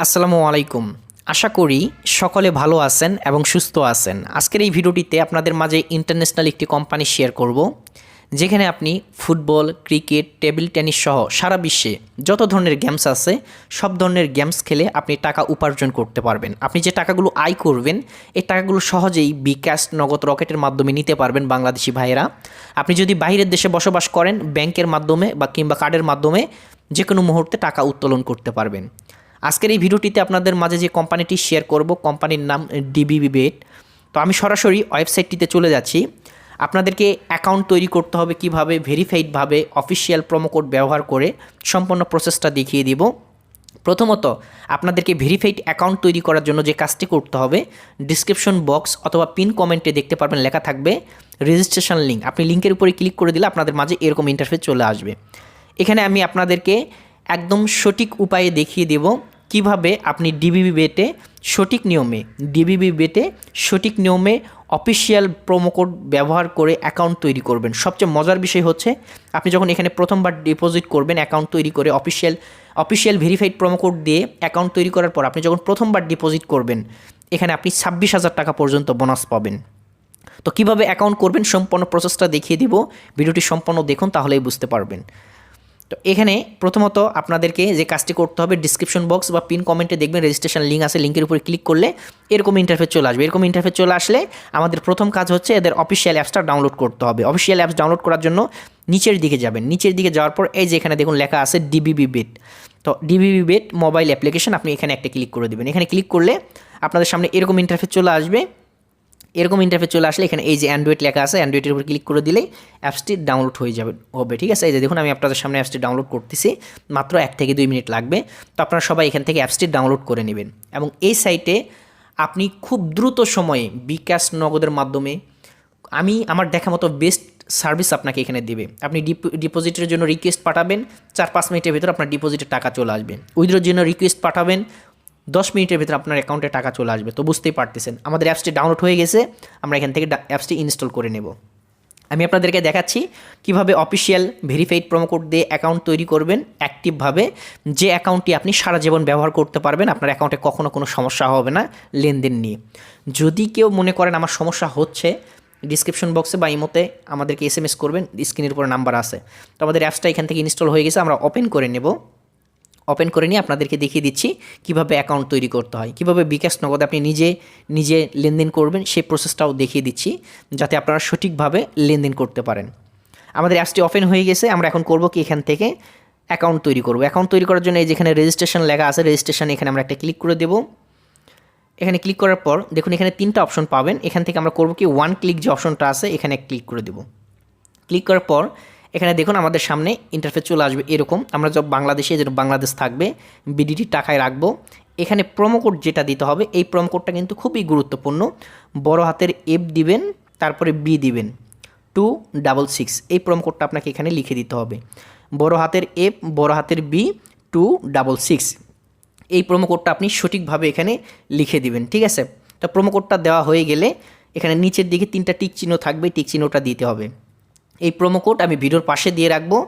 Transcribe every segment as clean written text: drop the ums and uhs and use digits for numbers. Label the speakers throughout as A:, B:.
A: আসসালামু আলাইকুম। আশা করি সকলে ভালো আছেন এবং সুস্থ আছেন। আজকের এই ভিডিওটিতে আপনাদের মাঝে ইন্টারন্যাশনাল একটি কোম্পানি শেয়ার করব, যেখানে আপনি ফুটবল, ক্রিকেট, টেবিল টেনিস সহ সারা বিশ্বে যত ধরনের গেমস আছে সব ধরনের গেমস খেলে আপনি টাকা উপার্জন করতে পারবেন। আপনি যে টাকাগুলো আয় করবেন এই টাকাগুলো সহজেই বিকাশ, নগদ, রকেটের মাধ্যমে নিতে পারবেন বাংলাদেশি ভাইয়েরা। আপনি যদি বাইরের দেশে বসবাস করেন, ব্যাংকের মাধ্যমে বা কিংবা কার্ডের মাধ্যমে যে কোনো মুহূর্তে টাকা উত্তোলন করতে পারবেন। আজকের এই ভিডিওটিতে আপনাদের মাঝে যে কোম্পানিটি শেয়ার করব, কোম্পানির নাম ডিবিবি বেট। তো আমি সরাসরি ওয়েবসাইটটিতে চলে যাচ্ছি। আপনাদেরকে অ্যাকাউন্ট তৈরি করতে হবে কিভাবে, ভেরিফাইডভাবে অফিসিয়াল প্রোমো কোড ব্যবহার করে সম্পূর্ণ প্রসেসটা দেখিয়ে দিব। প্রথমত আপনাদেরকে ভেরিফাইড অ্যাকাউন্ট তৈরি করার জন্য যে কাজটি করতে হবে, ডিসক্রিপশন বক্স অথবা পিন কমেন্টে দেখতে পারবেন লেখা থাকবে রেজিস্ট্রেশন লিঙ্ক। আপনি লিঙ্কের উপরে ক্লিক করে দিলে আপনাদের মাঝে এরকম ইন্টারফেস চলে আসবে। এখানে আমি আপনাদেরকে একদম সঠিক উপায়ে দেখিয়ে দেব কিভাবে আপনি ডিবিবি বেটে সঠিক নিয়মে অফিসিয়াল প্রোমো কোড ব্যবহার করে অ্যাকাউন্ট তৈরি করবেন। সবচেয়ে মজার বিষয় হচ্ছে, আপনি যখন এখানে প্রথমবার ডিপোজিট করবেন অ্যাকাউন্ট তৈরি করে অফিসিয়াল ভেরিফাইড প্রোমো কোড দিয়ে অ্যাকাউন্ট তৈরি করার পর আপনি যখন প্রথমবার ডিপোজিট করবেন এখানে আপনি 26,000 টাকা পর্যন্ত বোনাস পাবেন। তো কীভাবে অ্যাকাউন্ট করবেন সম্পূর্ণ প্রসেসটা দেখিয়ে দিব, ভিডিওটি সম্পূর্ণ দেখুন তাহলেই বুঝতে পারবেন। তো এখানে প্রথমত আপনাদেরকে যে কাজটি করতে হবে, ডিসক্রিপশন বক্স বা পিন কমেন্টে দেখবেন রেজিস্ট্রেশন লিঙ্ক আছে, লিঙ্কের উপরে ক্লিক করলে এরকম ইন্টারফেস চলে আসবে। এরকম ইন্টারফেস চলে আসলে আমাদের প্রথম কাজ হচ্ছে এদের অফিসিয়াল অ্যাপসটা ডাউনলোড করতে হবে। অফিসিয়াল অ্যাপস ডাউনলোড করার জন্য নিচের দিকে যাবেন। নিচের দিকে যাওয়ার পর এই যে এখানে দেখুন লেখা আছে ডিবিবি বেট। তো ডিবিবি বেট মোবাইল অ্যাপ্লিকেশন, আপনি এখানে একটা ক্লিক করে দেবেন। এখানে ক্লিক করলে আপনাদের সামনে এরকম ইন্টারফেস চলে আসবে। এরকম ইন্টারফেস চলে আসলে এখানে এই যে অ্যান্ড্রয়েড লেখা আছে, অ্যান্ড্রয়েডের উপর ক্লিক করে দিলেই অ্যাপসটি ডাউনলোড হয়ে হবে। ঠিক আছে, এই যে দেখুন আমি আপনাদের সামনে অ্যাপসটি ডাউনলোড করতেছি, মাত্র 1 থেকে 2 মিনিট লাগবে। তো আপনারা সবাই এখান থেকে অ্যাপসটি ডাউনলোড করে নেবেন এবং এই সাইটে আপনি খুব দ্রুত সময়ে বিকাশ, নগদের মাধ্যমে আমার দেখা মতো বেস্ট সার্ভিস আপনাকে এখানে দেবে। আপনি ডিপোজিটের জন্য রিকোয়েস্ট পাঠাবেন, 4-5 মিনিটের ভিতর আপনার ডিপোজিটের টাকা চলে আসবে। উইথড্রোর জন্য রিকোয়েস্ট পাঠাবেন, 10 মিনিটের ভিতরে আপনার অ্যাকাউন্টে টাকা চলে আসবে। তো বুঝতেই পারতেছেন আমাদের অ্যাপসটি ডাউনলোড হয়ে গেছে, আমরা এখান থেকে অ্যাপসটি ইনস্টল করে নেব। আমি আপনাদেরকে দেখাচ্ছি কিভাবে অফিসিয়াল ভেরিফাইড প্রোমো কোড দিয়ে অ্যাকাউন্ট তৈরি করবেন অ্যাক্টিভভাবে, যে অ্যাকাউন্টটি আপনি সারা জীবন ব্যবহার করতে পারবেন। আপনার অ্যাকাউন্টে কখনো কোনো সমস্যা হবে না লেনদেন নিয়ে। যদি কেউ মনে করেন আমার সমস্যা হচ্ছে, ডিসক্রিপশন বক্সে বা ইমোতে আমাদেরকে SMS করবেন, স্ক্রিনের উপরে নাম্বার আছে। তো আমাদের অ্যাপসটা এখান থেকে ইনস্টল হয়ে গেছে, আমরা ওপেন করে নেব। ওপেন করে নিয়ে আপনাদেরকে দেখিয়ে দিচ্ছি কিভাবে অ্যাকাউন্ট তৈরি করতে হয়, কিভাবে বিকাশ, নগদে আপনি নিজে লেনদেন করবেন সেই প্রসেসটাও দেখিয়ে দিচ্ছি, যাতে আপনারা সঠিকভাবে লেনদেন করতে পারেন। আমাদের অ্যাপসটি ওপেন হয়ে গেছে। আমরা এখন করব কি, এখান থেকে অ্যাকাউন্ট তৈরি করব। অ্যাকাউন্ট তৈরি করার জন্য এই যেখানে রেজিস্ট্রেশন লেখা আছে, রেজিস্ট্রেশন এখানে আমরা একটা ক্লিক করে দেব। এখানে ক্লিক করার পর দেখুন এখানে 3টা অপশন পাবেন। এখান থেকে আমরা করব কি, 1 ক্লিক যে অপশনটা আছে এখানে ক্লিক করে দেব। ক্লিক করার পর এখানে দেখুন আমাদের সামনে ইন্টারফেস চলে আসবে এরকম। আমরা যখন বাংলাদেশে, যেটা বাংলাদেশ থাকবে, বিডিটি টাকায় রাখবো। এখানে প্রোমো কোড যেটা দিতে হবে, এই প্রোমো কোডটা কিন্তু খুবই গুরুত্বপূর্ণ। বড় হাতের F দিবেন, তারপরে B দিবেন, 266। এই প্রোমো কোডটা আপনাকে এখানে লিখে দিতে হবে। বড় হাতের F, বড় হাতের B, 266। এই প্রোমো কোডটা আপনি সঠিকভাবে এখানে লিখে দিবেন। ঠিক আছে, তো প্রোমো কোডটা দেওয়া হয়ে গেলে এখানে নিচের দিকে 3টা টিক চিহ্ন থাকবে, টিক চিহ্নটা দিতে হবে। এই প্রোমো কোড আমি ভিডিওর পাশে দিয়ে রাখবো,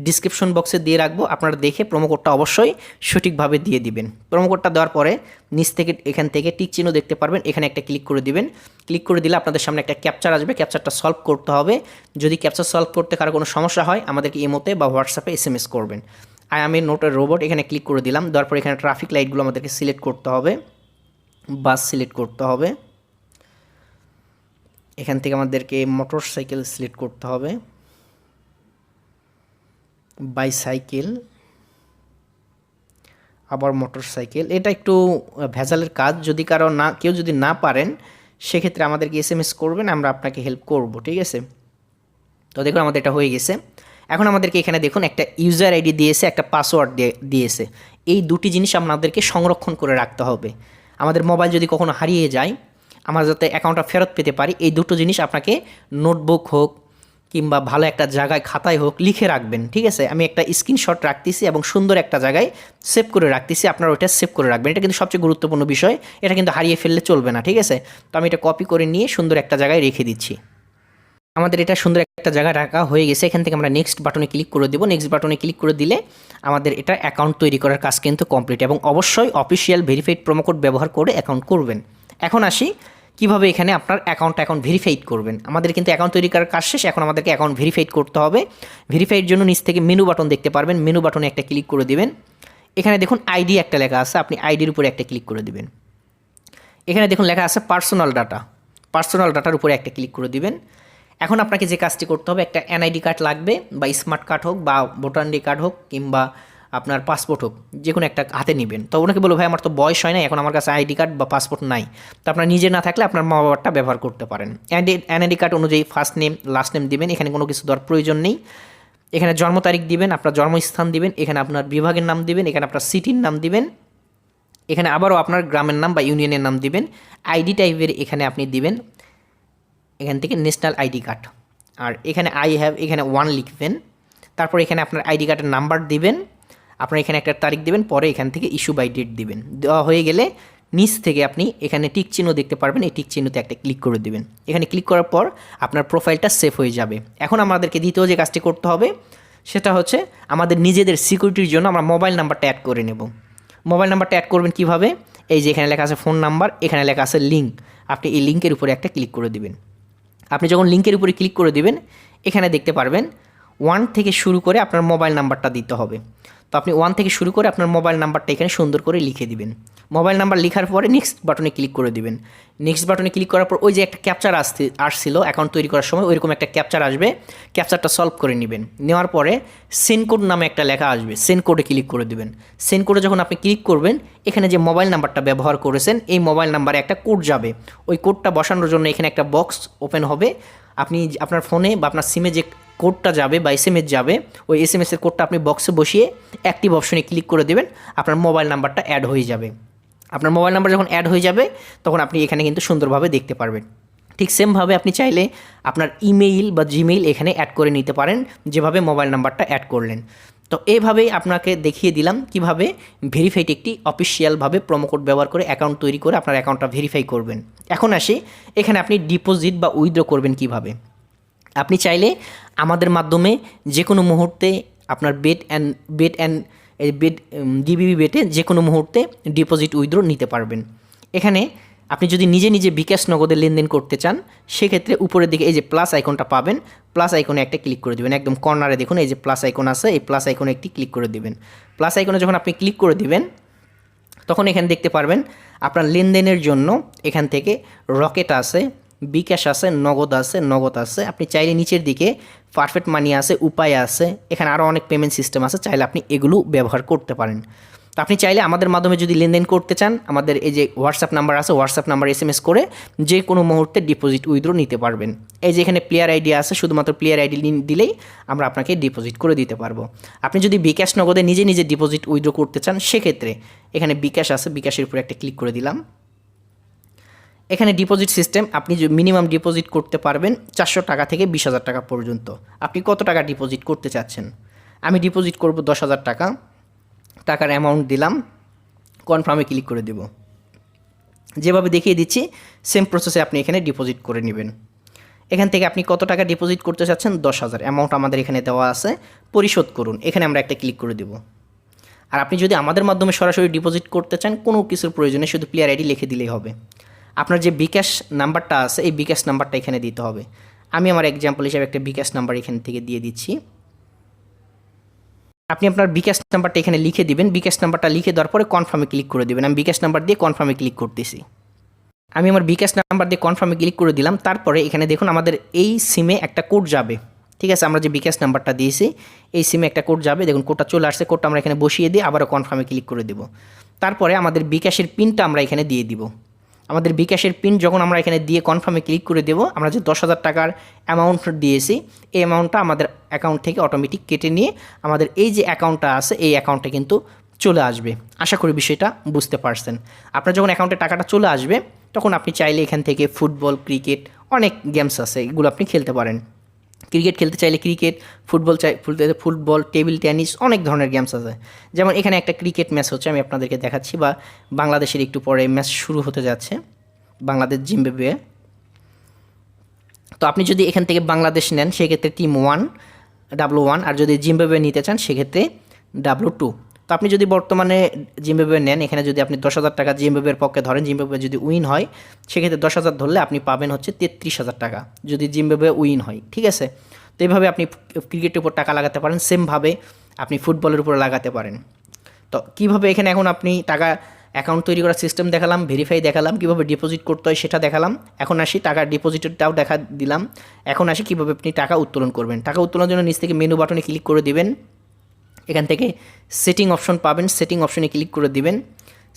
A: ডিসক্রিপশন বক্সে দিয়ে রাখবো, আপনারা দেখে প্রোমো কোডটা অবশ্যই সঠিকভাবে দিয়ে দিবেন। প্রোমো কোডটা দেওয়ার পরে নিচ থেকে এখান থেকে টিক চিহ্ন দেখতে পারবেন, এখানে একটা ক্লিক করে দিবেন। ক্লিক করে দিলে আপনাদের সামনে একটা ক্যাপচার আসবে, ক্যাপচারটা সলভ করতে হবে। যদি ক্যাপচার সলভ করতে কারো কোনো সমস্যা হয় আমাদেরকে ইমোতে বা হোয়াটসঅ্যাপে SMS করবেন। আমি নোটের রোবট এখানে ক্লিক করে দিলাম। দেওয়ার পর এখানে ট্রাফিক লাইটগুলো আমাদেরকে সিলেক্ট করতে হবে, বাস সিলেক্ট করতে হবে। এখান থেকে আমাদেরকে মোটর সাইকেল সিলেক্ট করতে হবে, বাইসাইকেল, আবার মোটর সাইকেল। এটা একটু ভেজালের কাজ, যদি কেউ যদি না পারেন সেক্ষেত্রে আমাদেরকে SMS করবেন, আমরা আপনাকে হেল্প করব। ঠিক আছে, তো দেখুন আমাদের এটা হয়ে গেছে। এখন আমাদেরকে এখানে দেখুন একটা ইউজার আইডি দিয়েছে, একটা পাসওয়ার্ড দিয়েছে। এই দুটি জিনিস আপনাদেরকে সংরক্ষণ করে রাখতে হবে। আমাদের মোবাইল যদি কখনো হারিয়ে যায়, আমরা যাতে অ্যাকাউন্টটা ফেরত পেতে পারি, এই দুটো জিনিস আপনাকে নোটবুক হোক কিংবা ভালো একটা জায়গায় খাতায় হোক লিখে রাখবেন। ঠিক আছে, আমি একটা স্ক্রিনশট রাখতেছি এবং সুন্দর একটা জায়গায় সেভ করে রাখতেছি, আপনারা ওইটা সেভ করে রাখবেন। এটা কিন্তু সবচেয়ে গুরুত্বপূর্ণ বিষয়, এটা কিন্তু হারিয়ে ফেললে চলবে না। ঠিক আছে, তো আমি এটা কপি করে নিয়ে সুন্দর একটা জায়গায় রেখে দিচ্ছি। আমাদের এটা সুন্দর একটা জায়গা রাখা হয়ে গেছে। এখান থেকে আমরা নেক্সট বাটনে ক্লিক করে দেবো। নেক্সট বাটনে ক্লিক করে দিলে আমাদের এটা অ্যাকাউন্ট তৈরি করার কাজ কিন্তু কমপ্লিট, এবং অবশ্যই অফিসিয়াল ভেরিফাইড প্রোমো কোড ব্যবহার করে অ্যাকাউন্ট করবেন। এখন আসি কীভাবে এখানে আপনার অ্যাকাউন্ট ভেরিফাইড করবেন। আমাদের কিন্তু অ্যাকাউন্ট তৈরি করার কাজ শেষ, এখন আমাদেরকে অ্যাকাউন্ট ভেরিফাইড করতে হবে। ভেরিফাইড জন্য নিচ থেকে মেনু বাটন দেখতে পারবেন, মেনু বাটনে একটা ক্লিক করে দিবেন। এখানে দেখুন আইডি একটা লেখা আছে, আপনি আইডির উপরে একটা ক্লিক করে দিবেন। এখানে দেখুন লেখা আছে পার্সোনাল ডাটা, পার্সোনাল ডাটার উপরে একটা ক্লিক করে দিবেন। এখন আপনাকে যে কাজটি করতে হবে, একটা এনআইডি কার্ড লাগবে, বা স্মার্ট কার্ড হোক, বা ভোটার আইডি কার্ড হোক, কিংবা আপনার পাসপোর্ট হোক, যে কোনো একটা হাতে নেবেন। তো ওনাকে বলবো ভাই আমার তো বয়স হয় না, এখন আমার কাছে আইডি কার্ড বা পাসপোর্ট নাই। তো আপনার নিজে না থাকলে আপনার মা বাবারটা ব্যবহার করতে পারেন। এনআইডি কার্ড অনুযায়ী ফার্স্ট নেম লাস্ট নেম দিবেন, এখানে কোনো কিছু দেওয়ার প্রয়োজন নেই। এখানে জন্ম তারিখ দিবেন, আপনার জন্মস্থান দিবেন, এখানে আপনার বিভাগের নাম দিবেন, এখানে আপনার সিটির নাম দিবেন, এখানে আবারও আপনার গ্রামের নাম বা ইউনিয়নের নাম দিবেন। আইডি টাইপের এখানে আপনি দিবেন, এখান থেকে ন্যাশনাল আইডি কার্ড, আর এখানে আই হ্যাভ, এখানে 1 লিখবেন। তারপর এখানে আপনার আইডি কার্ডের নাম্বার দিবেন, আপনার এখানে একটা তারিখ দিবেন, পরে এখান থেকে ইস্যু বাই ডেট দিবেন। দেওয়া হয়ে গেলে নিচ থেকে আপনি এখানে টিক চিহ্ন দেখতে পারবেন, এই টিক চিহ্নতে একটা ক্লিক করে দিবেন। এখানে ক্লিক করার পর আপনার প্রোফাইলটা সেভ হয়ে যাবে। এখন আমাদেরকে দ্বিতীয় যে কাজটি করতে হবে সেটা হচ্ছে আমাদের নিজেদের সিকিউরিটির জন্য আমরা মোবাইল নাম্বারটা অ্যাড করে নেব। মোবাইল নাম্বারটা অ্যাড করবেন কিভাবে? এই যে এখানে লেখা আছে ফোন নাম্বার, এখানে লেখা আছে লিঙ্ক, আপনি এই লিঙ্কের উপরে একটা ক্লিক করে দিবেন। আপনি যখন লিঙ্কের উপরে ক্লিক করে দিবেন, এখানে দেখতে পারবেন 1 থেকে শুরু করে আপনার মোবাইল নাম্বারটা দিতে হবে। তো আপনি 1 থেকে শুরু করে আপনার মোবাইল নাম্বারটা এখানে সুন্দর করে লিখে দিবেন। মোবাইল নাম্বার লেখার পরে নেক্সট বাটনে ক্লিক করে দিবেন। নেক্সট বাটনে ক্লিক করার পর ওই যে একটা ক্যাপচার আসছিল অ্যাকাউন্ট তৈরি করার সময়, ওইরকম একটা ক্যাপচার আসবে, ক্যাপচারটা সলভ করে নেবেন। নেওয়ার পরে সেন্ড কোড নামে একটা লেখা আসবে, সেন্ড কোডে ক্লিক করে দেবেন। সেন্ড কোডে যখন আপনি ক্লিক করবেন, এখানে যে মোবাইল নাম্বারটা ব্যবহার করেছেন এই মোবাইল নাম্বারে একটা কোড যাবে। ওই কোডটা বসানোর জন্য এখানে একটা বক্স ওপেন হবে। আপনি আপনার ফোনে বা আপনার সিমে যে কোডটা যাবে বা এসএমএস যাবে, ওই এসএমএসের কোডটা আপনি বক্সে বসিয়ে অ্যাক্টিভ অপশনে ক্লিক করে দেবেন, আপনার মোবাইল নাম্বারটা অ্যাড হয়ে যাবে। আপনার মোবাইল নাম্বার যখন অ্যাড হয়ে যাবে তখন আপনি এখানে কিন্তু সুন্দরভাবে দেখতে পারবেন। ঠিক সেমভাবে আপনি চাইলে আপনার ইমেইল বা জিমেইল এখানে অ্যাড করে নিতে পারেন, যেভাবে মোবাইল নাম্বারটা অ্যাড করলেন। তো এইভাবেই আপনাকে দেখিয়ে দিলাম কিভাবে ভেরিফাইড একটি অফিসিয়ালভাবে প্রোমো কোড ব্যবহার করে অ্যাকাউন্ট তৈরি করে আপনার অ্যাকাউন্টটা ভেরিফাই করবেন। এখন আসি এখানে আপনি ডিপোজিট বা উইথড্র করবেন কিভাবে। আপনি চাইলে আমাদের মাধ্যমে যে কোনো মুহূর্তে আপনার বেড ডিবিবি বেটে যে কোনো মুহূর্তে ডিপোজিট উইথড্র নিতে পারবেন। এখানে আপনি যদি নিজে নিজে বিকাশ নগদে লেনদেন করতে চান, সেক্ষেত্রে উপরের দিকে এই যে প্লাস আইকনটা পাবেন, প্লাস আইকনে একটা ক্লিক করে দেবেন। একদম কর্নারে দেখুন এই যে প্লাস আইকন আছে, এই প্লাস আইকনে একটি ক্লিক করে দেবেন। প্লাস আইকনে যখন আপনি ক্লিক করে দিবেন তখন এখানে দেখতে পারবেন আপনার লেনদেনের জন্য এখান থেকে রকেট আছে, বিকাশ আছে, নগদ আছে। আপনি চাইলে নিচের দিকে পারফেক্ট মানি আছে, উপায় আছে, এখানে আরও অনেক পেমেন্ট সিস্টেম আছে, চাইলে আপনি এগুলো ব্যবহার করতে পারেন। তো আপনি চাইলে আমাদের মাধ্যমে যদি লেনদেন করতে চান, আমাদের এই যে হোয়াটসঅ্যাপ নাম্বার আছে, হোয়াটসঅ্যাপ নাম্বার এসএমএস করে যে কোনো মুহূর্তে ডিপোজিট উইথড্র নিতে পারবেন। এই যে এখানে প্লেয়ার আইডি আছে, শুধুমাত্র প্লেয়ার আইডি দিলেই আমরা আপনাকে ডিপোজিট করে দিতে পারবো। আপনি যদি বিকাশ নগদে নিজে নিজে ডিপোজিট উইথড্র করতে চান, সেক্ষেত্রে এখানে বিকাশ আছে, বিকাশের উপরে একটা ক্লিক করে দিলাম। এখানে ডিপোজিট সিস্টেম, আপনি মিনিমাম ডিপোজিট করতে পারবেন 400 টাকা থেকে 20,000 টাকা পর্যন্ত। আপনি কত টাকা ডিপোজিট করতে চাচ্ছেন? আমি ডিপোজিট করব 10,000 টাকা। টাকার অ্যামাউন্ট দিলাম, কনফার্মে ক্লিক করে দেব। যেভাবে দেখিয়ে দিচ্ছি সেম প্রসেসে আপনি এখানে ডিপোজিট করে নেবেন। এখান থেকে আপনি কত টাকা ডিপোজিট করতে চাচ্ছেন? 10,000 অ্যামাউন্ট আমাদের এখানে দেওয়া আছে, পরিশোধ করুন, এখানে আমরা একটা ক্লিক করে দেব। আর আপনি যদি আমাদের মাধ্যমে সরাসরি ডিপোজিট করতে চান, কোনো কিছুর প্রয়োজনে শুধু প্লেয়ার আইডি লিখে দিলেই হবে। আপনার যে বিকাশ নাম্বারটা আছে এই বিকাশ নাম্বারটা এখানে দিতে হবে। আমি আমার এক্সাম্পল হিসেবে একটা বিকাশ নাম্বার এখান থেকে দিয়ে দিচ্ছি। আপনি আপনার বিকাশ নাম্বারটা এখানে লিখে দিবেন। বিকাশ নাম্বারটা লিখে দেওয়ার পরে কনফার্মে ক্লিক করে দেবেন। আমি বিকাশ নাম্বার দিয়ে কনফার্মে ক্লিক করতেছি। আমি আমার বিকাশ নাম্বার দিয়ে কনফার্মে ক্লিক করে দিলাম। তারপরে এখানে দেখুন আমাদের এই সিমে একটা কোড যাবে, ঠিক আছে? আমরা যে বিকাশ নাম্বারটা দিয়েছি এই সিমে একটা কোড যাবে, দেখুন কোডটা চলে আসছে। কোডটা আমরা এখানে বসিয়ে দিয়ে আবারও কনফার্মে ক্লিক করে দেব। তারপরে আমাদের বিকাশের পিনটা আমরা এখানে দিয়ে দিব। আমাদের বিকাশের পিন যখন আমরা এখানে দিয়ে কনফার্মে ক্লিক করে দেব, আমরা যে 10,000 টাকার অ্যামাউন্ট দিয়েছি এই অ্যামাউন্টটা আমাদের অ্যাকাউন্ট থেকে অটোমেটিক কেটে নিয়ে আমাদের এই যে অ্যাকাউন্টটা আছে এই অ্যাকাউন্টে কিন্তু চলে আসবে। আশা করি বিষয়টা বুঝতে পারছেন। আপনার যখন অ্যাকাউন্টে টাকাটা চলে আসবে তখন আপনি চাইলে এখান থেকে ফুটবল, ক্রিকেট, অনেক গেমস আছে, এগুলো আপনি খেলতে পারেন। ক্রিকেট খেলতে চাইলে ক্রিকেট, ফুটবল, টেবিল টেনিস, অনেক ধরনের গেমস আছে। যেমন এখানে একটা ক্রিকেট ম্যাচ হচ্ছে, আমি আপনাদেরকে দেখাচ্ছি, বা বাংলাদেশের একটু পরে ম্যাচ শুরু হতে যাচ্ছে, বাংলাদেশ জিম্বাবুয়ে। তো আপনি যদি এখান থেকে বাংলাদেশ নেন সেক্ষেত্রে টিম 1 W1, আর যদি জিম্বাবুয়ে নিতে চান সেক্ষেত্রে W2। তো আপনি যদি বর্তমানে জিম্বাবুয়ে নেন, এখানে যদি আপনি 10,000 টাকা জিম্বাবুয়ের পক্ষে ধরেন, জিম্বাবুয়ে যদি উইন হয় সেক্ষেত্রে 10,000 ধরলে আপনি পাবেন হচ্ছে 33,000 টাকা যদি জিম্বাবুয়ে উইন হয়, ঠিক আছে। তো এইভাবে আপনি ক্রিকেটের উপর টাকা লাগাতে পারেন, সেমভাবে আপনি ফুটবলের উপর লাগাতে পারেন। তো কীভাবে এখানে এখন আপনি টাকা অ্যাকাউন্ট তৈরি করার সিস্টেম দেখালাম, ভেরিফাই দেখালাম, কীভাবে ডিপোজিট করতে হয় সেটা দেখালাম। এখন আসি টাকা ডিপোজিটেরটাও দেখা দিলাম। এখন আসি কীভাবে আপনি টাকা উত্তোলন করবেন। টাকা উত্তোলনের জন্য নিচ থেকে মেনু বাটনে ক্লিক করে দিবেন, এখান থেকে সেটিং অপশন পাবেন, সেটিং অপশনে ক্লিক করে দিবেন।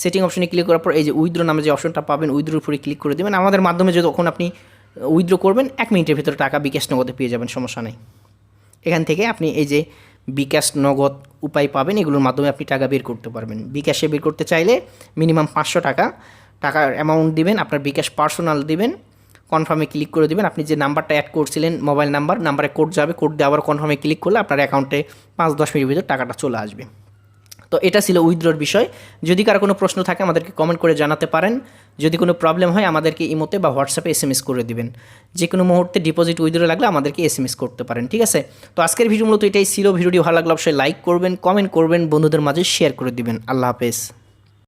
A: সেটিং অপশনে ক্লিক করার পর এই যে উইথড্র নামে যে অপশনটা পাবেন, উইথড্রোর উপরে ক্লিক করে দেবেন। আমাদের মাধ্যমে যখন আপনি উইথড্র করবেন 1 মিনিটের ভিতরে টাকা বিকাশ নগদে পেয়ে যাবেন, সমস্যা নেই। এখান থেকে আপনি এই যে বিকাশ নগদ উপায় পাবেন, এগুলোর মাধ্যমে আপনি টাকা বের করতে পারবেন। বিকাশে বের করতে চাইলে মিনিমাম 500 টাকার অ্যামাউন্ট দিবেন, আপনার বিকাশ পার্সোনাল দিবেন, কনফার্মে ক্লিক করে দেবেন। আপনি যে নাম্বারটা অ্যাড করছিলেন মোবাইল নাম্বারে কোড যাবে, কোড দিয়ে আবার কনফার্মে ক্লিক করলে আপনার অ্যাকাউন্টে 5-10 মিনিটের ভিতর টাকাটা চলে আসবে। তো এটা ছিল উইথড্রর বিষয়। যদি কারো কোনো প্রশ্ন থাকে আমাদেরকে কমেন্ট করে জানাতে পারেন। যদি কোনো প্রবলেম হয় আমাদেরকে ইমোতে বা হোয়াটসঅ্যাপে SMS করে দিবেন। যে কোনো মুহূর্তে ডিপোজিট উইথড্র লাগলে আমাদেরকে SMS করতে পারেন, ঠিক আছে। তো আজকের ভিডিও মূলত এটাই ছিল। ভিডিওটি ভালো লাগলে অবশ্যই লাইক করবেন, কমেন্ট করবেন, বন্ধুদের মাঝে শেয়ার করে দিবেন। আল্লাহ হাফেজ।